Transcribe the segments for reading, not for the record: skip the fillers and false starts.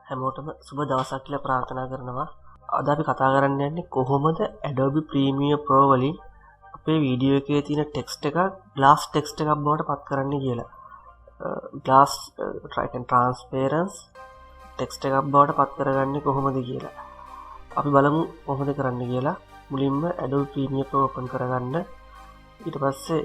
හැමෝටම සුබ දවසක් කියලා ප්‍රාර්ථනා කරනවා. අද අපි කතා කරන්න යන්නේ කොහොමද Adobe Premiere Pro වලින් අපේ වීඩියෝ එකේ තියෙන ටෙක්ස්ට් එක glass ටෙක්ස්ට් එකක් බවට පත් කරන්න කියලා. glass transparency ටෙක්ස්ට් එකක් බවට පත් කරගන්නේ කොහොමද කියලා. අපි බලමු කොහොමද කරන්න කියලා. මුලින්ම Adobe Premiere Pro open කරගන්න. ඊට පස්සේ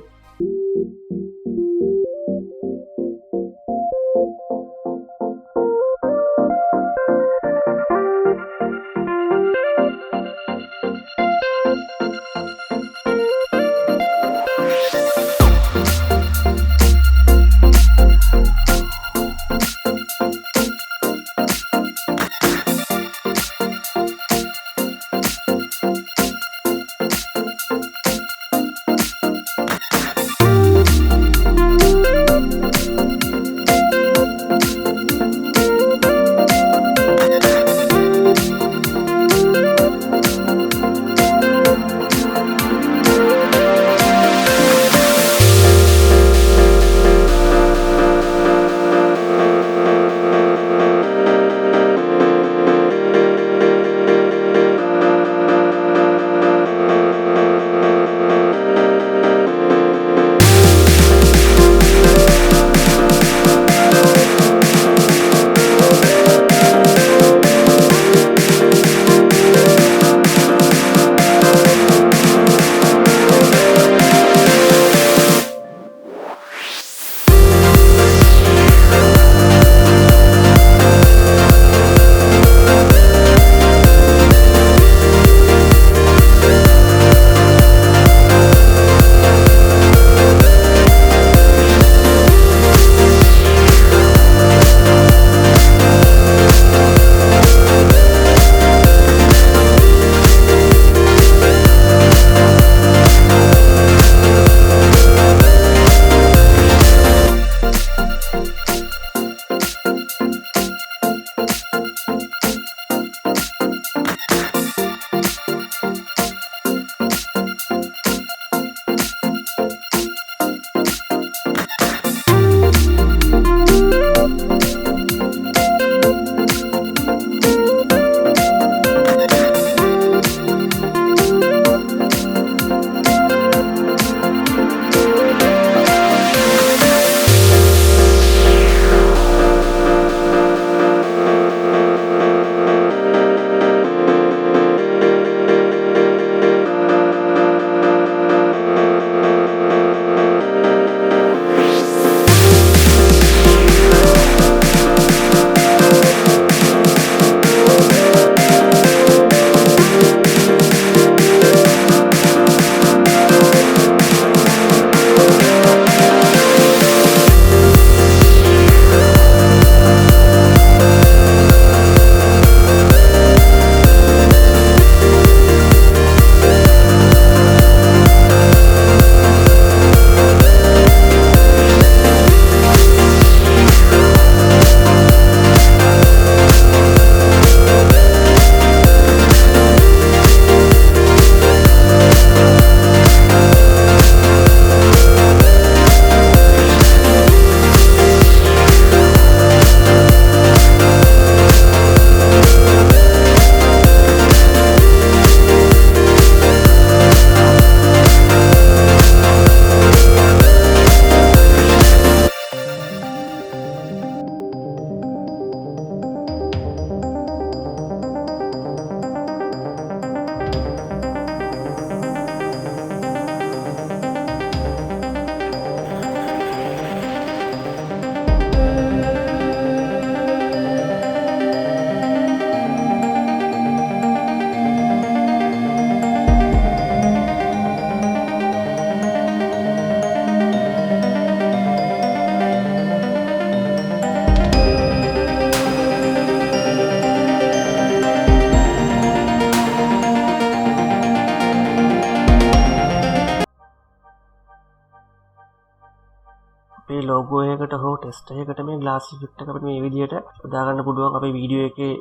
අපේ ලෝගෝ එකකට හෝ ටෙක්ස්ට් එකකට මේ glass effect එක අපිට මේ විදිහට යොදා ගන්න පුළුවන්. අපේ වීඩියෝ එකේ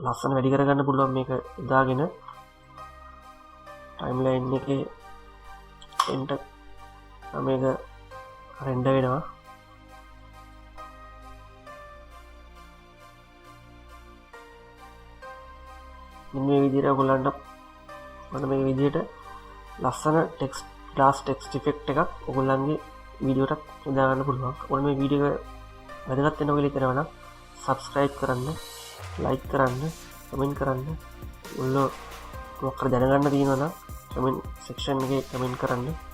ලස්සන වැඩි කරගන්න පුළුවන් මේක යොදාගෙන ටයිම්ලයින් එකේ එන්ට මේක රෙන්ඩර් වෙනවා. මේ විදිහට ඔයගොල්ලන්ට මම මේ විදිහට ලස්සන ටෙක්ස්ට් ග්ලාස් ටෙක්ස්ට් ඉෆෙක්ට් එකක් ඔයගොල්ලන්ගේ වීඩියෝටත් යොදා ගන්න පුළුවන්. ඔයාලා මේ වීඩියෝ එක වැදගත් වෙනවා කියලා හිතනවා නම් subscribe කරන්න, like කරන්න, comment කරන්න. ඔයාලා මොකක්ද දැනගන්න තියෙනවා නම් comment section එකේ comment කරන්න.